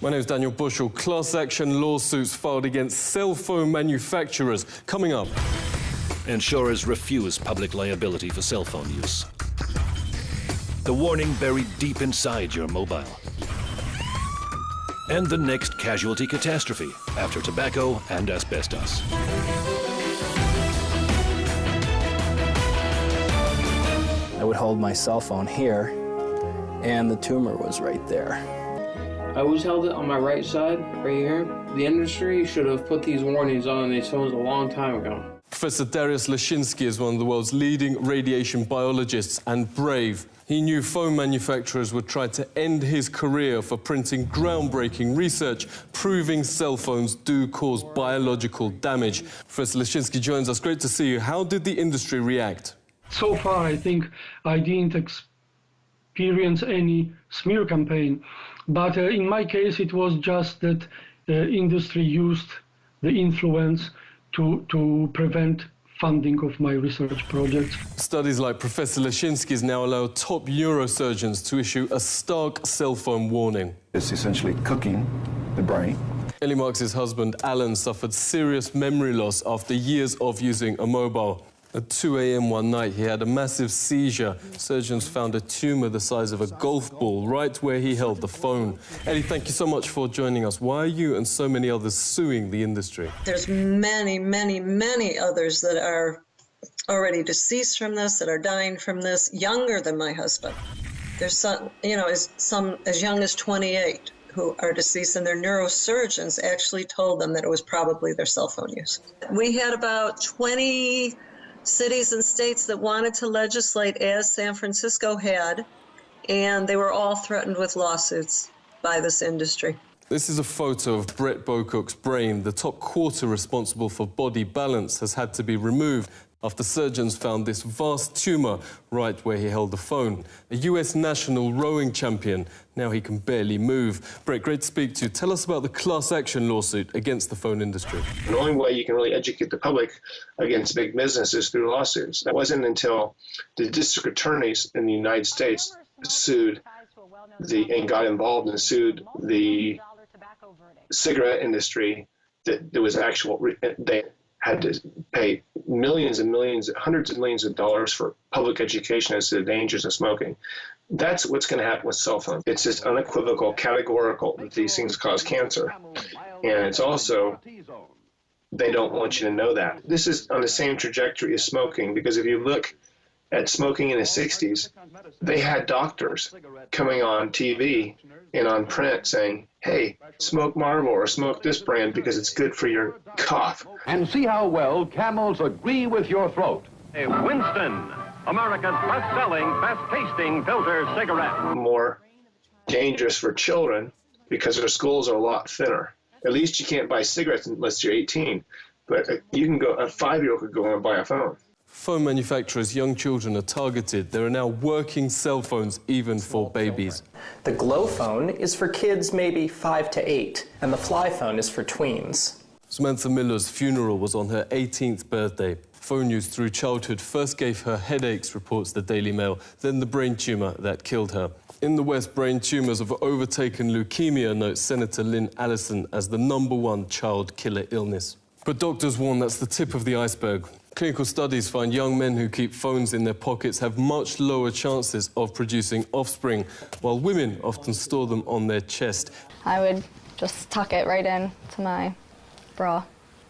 My name is Daniel Bushell. Class action lawsuits filed against cell phone manufacturers. Coming up. Insurers refuse public liability for cell phone use. The warning buried deep inside your mobile. And the next casualty catastrophe after tobacco and asbestos. I would hold my cell phone here, and the tumor was right there. I always held it on my right side, right here. The industry should have put these warnings on these phones a long time ago. Professor Dariusz Leszczynski is one of the world's leading radiation biologists and brave. He knew phone manufacturers would try to end his career for printing groundbreaking research proving cell phones do cause biological damage. Professor Leszczynski joins us. Great to see you. How did the industry react? So far, I think I didn't experience any smear campaign. But in my case, it was just that the industry used the influence to prevent funding of my research projects. Studies like Professor Leszczynski's now allow top neurosurgeons to issue a stark cell phone warning. It's essentially cooking the brain. Ellie Marks' husband, Alan, suffered serious memory loss after years of using a mobile. At 2 a.m. one night, he had a massive seizure. Surgeons found a tumour the size of a golf ball right where he held the phone. Ellie, thank you so much for joining us. Why are you and so many others suing the industry? There's many, many, many others that are already deceased from this, that are dying from this, younger than my husband. There's some, some as young as 28 who are deceased, and their neurosurgeons actually told them that it was probably their cell phone use. We had about 20 cities and states that wanted to legislate as San Francisco had, and they were all threatened with lawsuits by this industry. This is a photo of Brett Bocook's brain. The top quarter responsible for body balance has had to be removed after surgeons found this vast tumour right where he held the phone. A US national rowing champion, now he can barely move. Brett, great to speak to you. Tell us about the class action lawsuit against the phone industry. The only way you can really educate the public against big business is through lawsuits. That wasn't until the district attorneys in the United States sued and got involved and sued the cigarette industry that there was they had to pay millions and millions, hundreds of millions of dollars for public education as to the dangers of smoking. That's what's going to happen with cell phones. It's just unequivocal, categorical that these things cause cancer. And it's also, they don't want you to know that. This is on the same trajectory as smoking, because if you look at smoking in the 60s, they had doctors coming on TV and on print saying, hey, smoke Marlboro or smoke this brand because it's good for your cough. And see how well Camels agree with your throat. A Winston, America's best-selling, best-tasting filter cigarette. More dangerous for children because their skulls are a lot thinner. At least you can't buy cigarettes unless you're 18, but you can go, a 5-year-old could go and buy a phone. Phone manufacturers' young children are targeted. There are now working cell phones even for babies. The Glow phone is for kids maybe 5 to 8, and the Fly phone is for tweens. Samantha Miller's funeral was on her 18th birthday. Phone use through childhood first gave her headaches, reports the Daily Mail, then the brain tumour that killed her. In the West, brain tumours have overtaken leukemia, notes Senator Lynn Allison, as the #1 child killer illness. But doctors warn that's the tip of the iceberg. Clinical studies find young men who keep phones in their pockets have much lower chances of producing offspring, while women often store them on their chest. I would just tuck it right in to my bra.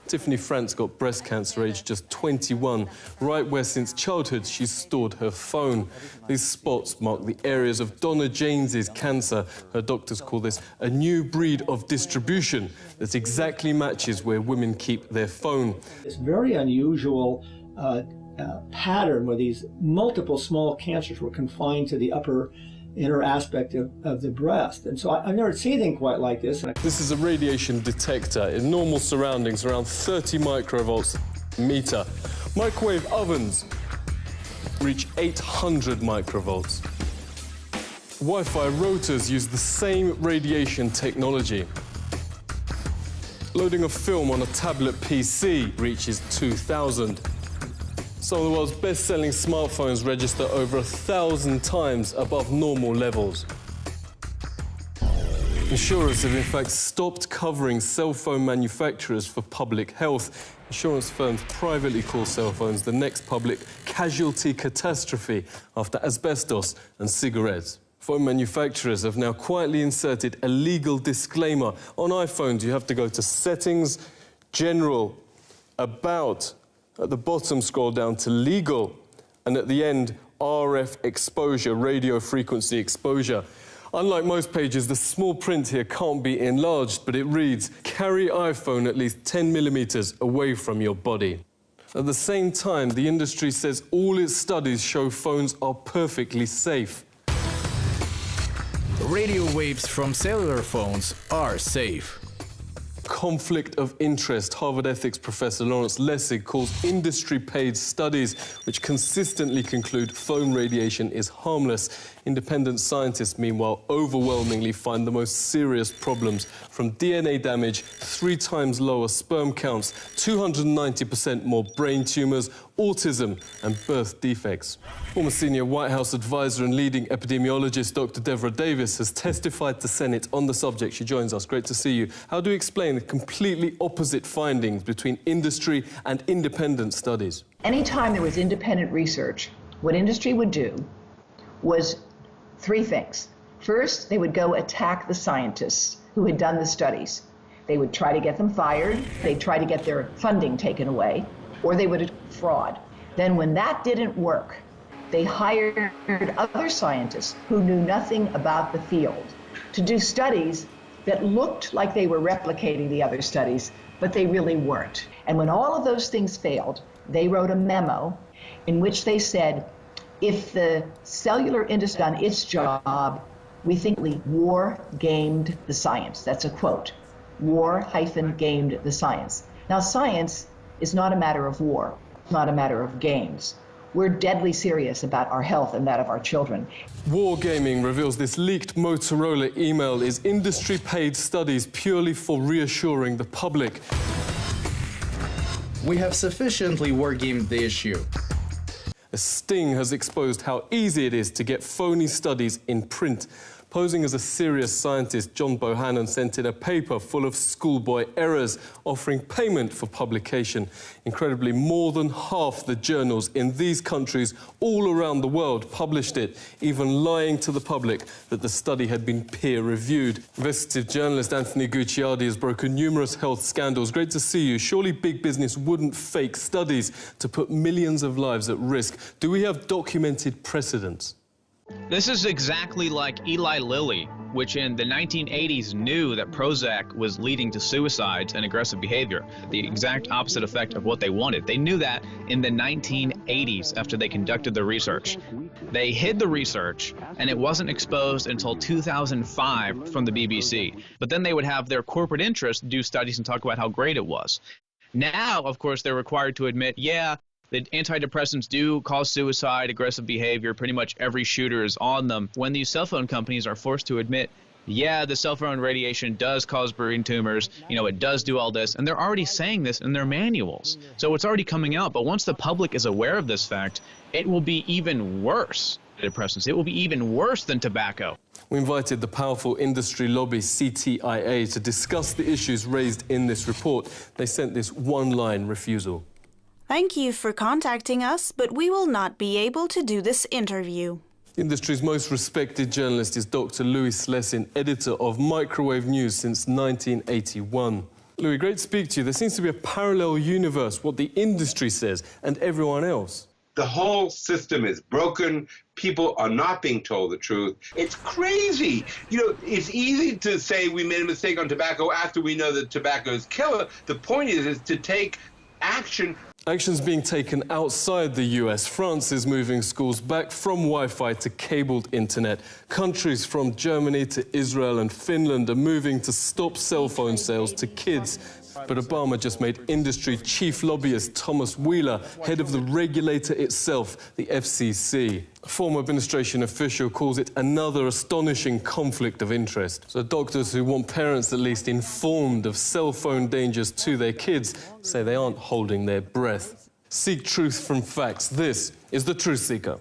Tiffany France got breast cancer aged just 21, right where since childhood she's stored her phone. These spots mark the areas of Donna James's cancer. Her doctors call this a new breed of distribution that exactly matches where women keep their phone. It's very unusual pattern where these multiple small cancers were confined to the upper inner aspect of the breast. And so I've never seen anything quite like this. This is a radiation detector in normal surroundings, around 30 microvolts a meter. Microwave ovens reach 800 microvolts. Wi-Fi routers use the same radiation technology. Loading a film on a tablet PC reaches 2,000. Some of the world's best-selling smartphones register over 1,000 times above normal levels. Insurers have in fact stopped covering cell phone manufacturers for public health. Insurance firms privately call cell phones the next public casualty catastrophe after asbestos and cigarettes. Phone manufacturers have now quietly inserted a legal disclaimer. On iPhones, you have to go to Settings, General, About. At the bottom, scroll down to Legal, and at the end, RF exposure, radio frequency exposure. Unlike most pages, the small print here can't be enlarged, but it reads, carry iPhone at least 10 millimeters away from your body. At the same time, the industry says all its studies show phones are perfectly safe. Radio waves from cellular phones are safe. Conflict of interest. Harvard ethics professor Lawrence Lessig calls industry-paid studies which consistently conclude phone radiation is harmless. Independent scientists, meanwhile, overwhelmingly find the most serious problems, from DNA damage, 3 times lower sperm counts, 290% more brain tumours, autism and birth defects. Former senior White House advisor and leading epidemiologist Dr. Deborah Davis has testified to Senate on the subject. She joins us. Great to see you. How do you explain the completely opposite findings between industry and independent studies? Anytime there was independent research, what industry would do was 3 things. First, they would go attack the scientists who had done the studies. They would try to get them fired, they'd try to get their funding taken away, or they would fraud. Then when that didn't work, they hired other scientists who knew nothing about the field to do studies that looked like they were replicating the other studies, but they really weren't. And when all of those things failed, they wrote a memo in which they said, if the cellular industry done its job, we think we war-gamed the science. That's a quote. War-gamed the science. Now, science is not a matter of war, not a matter of games. We're deadly serious about our health and that of our children. Wargaming reveals this leaked Motorola email is industry-paid studies purely for reassuring the public. We have sufficiently wargamed the issue. A sting has exposed how easy it is to get phony studies in print. Posing as a serious scientist, John Bohannon sent in a paper full of schoolboy errors, offering payment for publication. Incredibly, more than half the journals in these countries all around the world published it, even lying to the public that the study had been peer-reviewed. Investigative journalist Anthony Gucciardi has broken numerous health scandals. Great to see you. Surely big business wouldn't fake studies to put millions of lives at risk. Do we have documented precedents? This is exactly like Eli Lilly, which in the 1980s knew that Prozac was leading to suicides and aggressive behavior, the exact opposite effect of what they wanted. They knew that in the 1980s after they conducted the research. They hid the research, and it wasn't exposed until 2005 from the BBC. But then they would have their corporate interests do studies and talk about how great it was. Now, of course, they're required to admit, yeah, the antidepressants do cause suicide, aggressive behavior. Pretty much every shooter is on them. When these cell phone companies are forced to admit, yeah, the cell phone radiation does cause brain tumors, you know, it does do all this, and they're already saying this in their manuals. So it's already coming out, but once the public is aware of this fact, it will be even worse. Depressants. It will be even worse than tobacco. We invited the powerful industry lobby CTIA to discuss the issues raised in this report. They sent this one-line refusal. Thank you for contacting us, but we will not be able to do this interview. The industry's most respected journalist is Dr. Louis Slessin, editor of Microwave News since 1981. Louis, great to speak to you. There seems to be a parallel universe, what the industry says and everyone else. The whole system is broken. People are not being told the truth. It's crazy. You know, it's easy to say we made a mistake on tobacco after we know that tobacco is killer. The point is to take action. Actions being taken outside the US. France is moving schools back from Wi-Fi to cabled internet. Countries from Germany to Israel and Finland are moving to stop cell phone sales to kids. But Obama just made industry chief lobbyist Thomas Wheeler head of the regulator itself, the FCC. A former administration official calls it another astonishing conflict of interest. So doctors who want parents at least informed of cell phone dangers to their kids say they aren't holding their breath. Seek truth from facts. This is The Truth Seeker.